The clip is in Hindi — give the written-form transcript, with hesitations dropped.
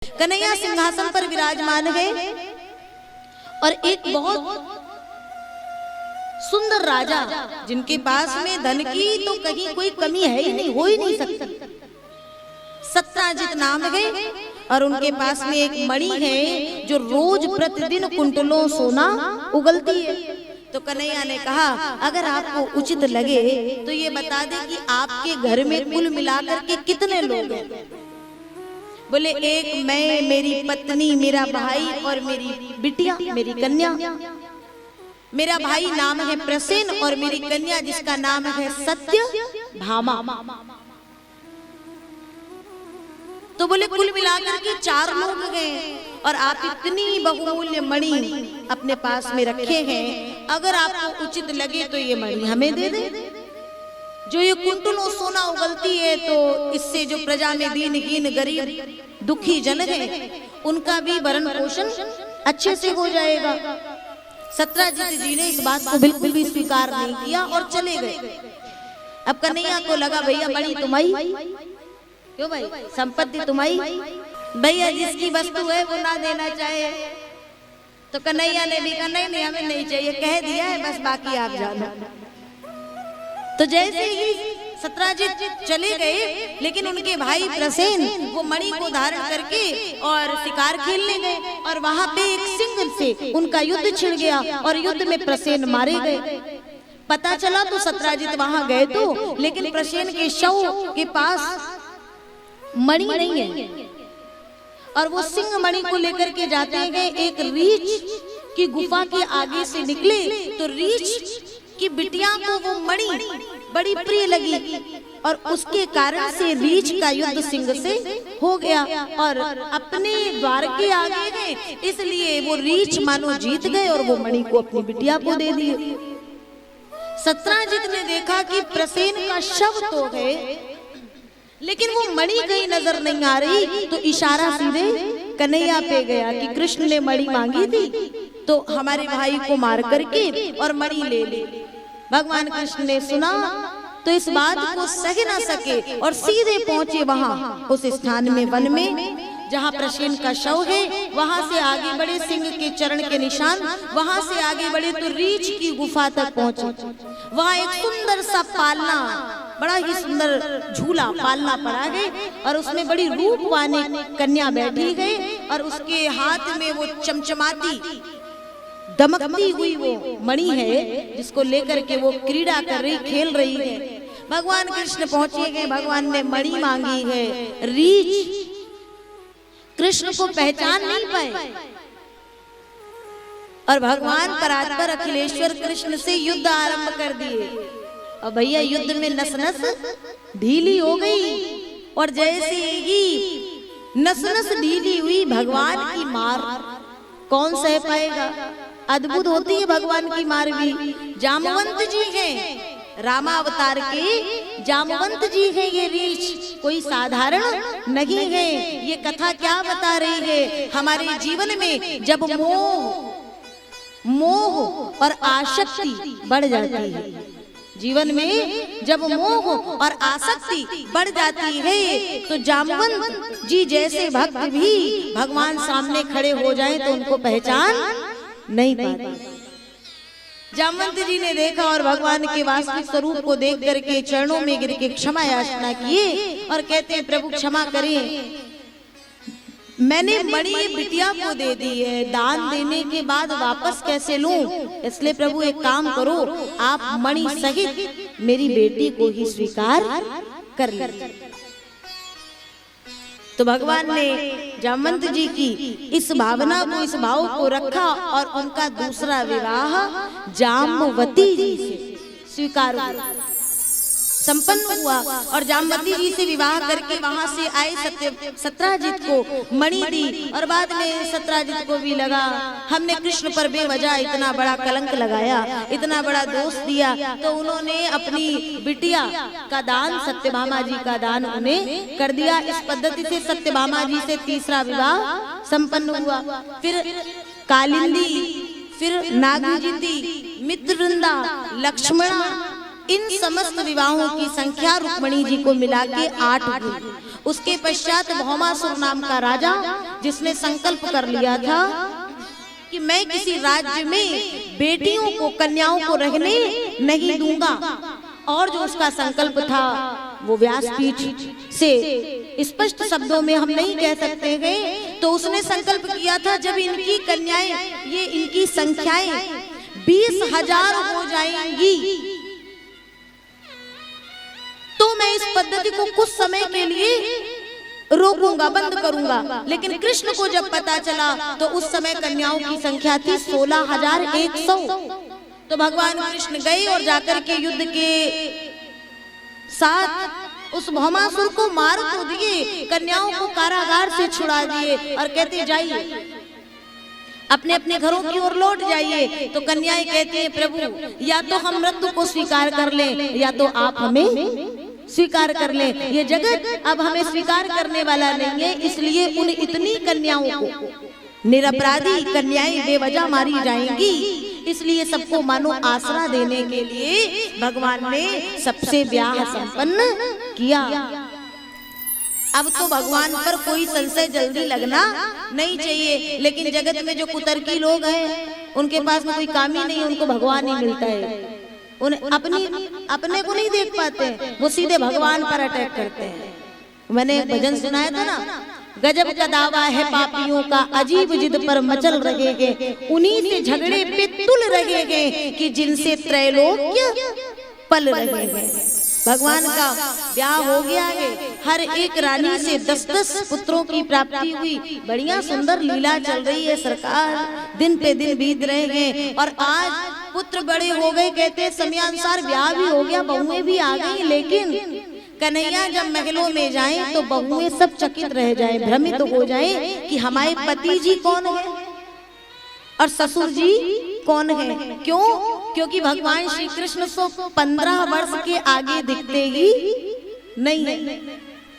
कन्हैया सिंहासन पर विराजमान है और एक बहुत सुंदर राजा जिनके पास में धन की तो कहीं कोई कमी है ही नहीं, हो ही नहीं सकती। सत्राजित नाम है और उनके पास में एक मणि है जो रोज प्रतिदिन कुंटलों सोना उगलती है। तो कन्हैया ने कहा अगर आपको उचित लगे तो ये बता दे कि आपके घर में कुल मिलाकर के कितने लोग हैं। बोले एक मैं, मेरी पत्नी, मेरा भाई और मेरी बिटिया, मेरी कन्या। मेरा भाई नाम है प्रसेन और मेरी कन्या जिसका नाम है सत्यभामा। तो बोले कुल मिलाकर के 4 लोग गए और आप इतनी बहुमूल्य मणि अपने पास में रखे हैं, अगर आपको उचित लगे तो ये मणि हमें दे दे। जो ये कुंटलों सोना उगलती है तो इससे जो प्रजा में दीनहीन गरीब दुखी जन है उनका भी भरण पोषण अच्छे से हो जाएगा। सत्राजित जी ने इस बात को बिल्कुल भी स्वीकार नहीं किया और चले गए। अब कन्हैया को लगा भैया मणि तुम्हारी, क्यों भाई, संपत्ति तुम्हारी, भैया जिसकी वस्तु है वो ना देना चाहे। तो कन्हैया ने भी कहा नहीं हमें नहीं चाहिए, कह दिया है बस, बाकी आप जानो। तो जैसे ही सत्राजित चले गए लेकिन उनके भाई प्रसेन वो मणि को धारण करके और शिकार खेलने गए और वहां पे एक सिंह से उनका युद्ध छिड़ गया और युद्ध में प्रसेन मारे गए। पता चला तो सत्राजित वहां गए तो लेकिन प्रसेन के शव के पास मणि नहीं है और वो सिंह मणि को लेकर के जाते गए। एक रीछ की गुफा के आगे से निकले तो रीछ की बिटिया को वो मणि बड़ी प्रिय लगी और उसके कारण से रीछ का युद्ध सिंह से हो गया और अपने द्वार के आगे गए, इसलिए वो रीछ मानो जीत गए और वो मणि को अपनी बिटिया को दे दिए। सत्राजित ने देखा कि प्रसेन का शव तो है लेकिन वो मणि कहीं नजर नहीं आ रही, तो इशारा सीधे कन्हैया पे गया कि कृष्ण ने मणि मांगी थी तो हमारे भाई को मार करके और मणि ले ले। भगवान कृष्ण ने सुना तो इस बात को सह ना सके और सीधे पहुंचे वहां उस स्थान में, वन में जहां प्रसेन का शव है। वहां से आगे बढ़े, सिंह के चरण के निशान, वहां से आगे बढ़े तो रीछ की गुफा तक पहुंचे। वहां एक सुंदर सा पालना, बड़ा ही सुंदर झूला पालना पड़ा है और उसमें बड़ी रूपवानी कन्या बैठी है और उसके हाथ में वो चमचमाती दमकती हुई वो मणि है जिसको लेकर के वो क्रीड़ा कर रही, खेल रही है। भगवान कृष्ण पहुंचे गए, भगवान ने मणि मांगी है। रीछ कृष्ण को पहचान नहीं पाए और भगवान परात्पर अखिलेश्वर कृष्ण से युद्ध आरंभ कर दिए। और भैया युद्ध में नस नस ढीली हो गई और जैसे ही नस नस ढीली हुई भगवान की मार कौन सह पाएगा। अद्भुत होती है भगवान की मार भी। जामवंत जी हैं, रामावतार के जामवंत जी हैं ये रीछ, कोई साधारण नहीं है। ये कथा क्या बता रही है, हमारे जीवन में जब मोह और आसक्ति बढ़ जाती है, जीवन में जब मोह और आसक्ति बढ़ जाती है तो जामवंत जी जैसे भक्त भी भगवान सामने खड़े हो जाएं तो उनको पहचान नहीं पाते। जामवंत जी ने देखा और भगवान के वास्तविक स्वरूप को देख करके चरणों में गिर के क्षमा याचना किए और कहते हैं प्रभु क्षमा करें, मैंने मणि बिटिया को दे दी है, दान देने के बाद वापस कैसे लूं, इसलिए प्रभु एक काम करो, आप मणि सहित मेरी बेटी को ही स्वीकार कर लीजिए। तो भगवान ने जामवंत जी की इस भावना को, इस भाव को रखा और उनका दूसरा विवाह जामवती जी से स्वीकार हुआ, संपन्न हुआ और जामवती जी से विवाह करके वहां से आए सत्राजित को मणि दी और बाद में सत्राजित को भी लगा हमने कृष्ण पर बेवजह इतना बड़ा कलंक लगाया, इतना बड़ा दोष दिया, तो उन्होंने अपनी बिटिया का दान, सत्यभामा जी का दान उन्हें कर दिया। इस पद्धति से सत्यभामा जी से तीसरा विवाह संपन्न हुआ। फिर कालिंदी, फिर नागजिति, मित्रवृंदा, लक्ष्मणा, इन समस्त विवाहों की संख्या रुक्मिणी जी को मिला के 8 हुई उसके पश्चात भौमासुर नाम का राजा, जिसने संकल्प कर लिया था कि मैं किसी राज्य में बेटियों को, कन्याओं को रहने नहीं दूंगा, और जो उसका संकल्प था वो व्यासपीठ से स्पष्ट शब्दों में हम नहीं कह सकते हैं। तो उसने संकल्प किया था जब इनकी कन्याएं, ये इनकी संख्याएं 20,000 हो जाएंगी तो मैं इस पद्धति को कुछ समय के लिए रोकूंगा, बंद करूंगा। लेकिन कृष्ण को जब पता चला तो उस समय कन्याओं की संख्या थी 16,100। तो भगवान कृष्ण गए और जाकर के युद्ध के साथ उस भौमासुर को मार तो दिए, कन्याओं को कारागार से छुड़ा दिए और कहते जाइए अपने अपने घरों की ओर लौट जाइए। तो कन्याएं कहती हैं प्रभु या तो हम मृत्यु को स्वीकार कर लें या तो आप हमें स्वीकार कर लें। ये जगत अब हमें स्वीकार करने वाला नहीं है, इसलिए उन इतनी कन्याओं को, निरपराधी कन्याएं बेवजह मारी जाएंगी, इसलिए सबको मानो आसरा देने के लिए भगवान ने सबसे ब्याह संपन्न किया। अब तो भगवान पर कोई संशय जल्दी लगना नहीं चाहिए, लेकिन जगत में जो कुतर्की लोग हैं उनके पास में कोई काम ही नहीं, उनको भगवान ही मिलता है। उन्हें अपने को नहीं देख पाते, वो सीधे भगवान पर अटैक करते हैं। मैंने एक भजन सुनाया था ना, गजब का दावा है पापियों का, अजीब जिद पर मचल रहेंगे, उन्हीं से झगड़े पे तुल रहेंगे कि जिनसे त्रैलोक्य पल रहेंगे। भगवान का ब्याह हो गया है, हर एक रानी से 10-10 पुत्रों की प्राप्ति हुई, बढ़िया सुंदर लीला चल रही है सरकार, दिन पे दिन बीत रहे हैं और आज पुत्र बड़े हो गए, कहते समयानुसार ब्याह भी हो गया, बहुएं भी आ गई। लेकिन कन्हैया जब महलों में जाएं तो बहुएं सब चकित रह जाएं, भ्रमित हो जाएं कि हमारे पति जी कौन है और ससुर जी कौन है। क्यों? क्योंकि भगवान श्री कृष्ण 15 वर्ष के आगे दिखते ही नहीं है।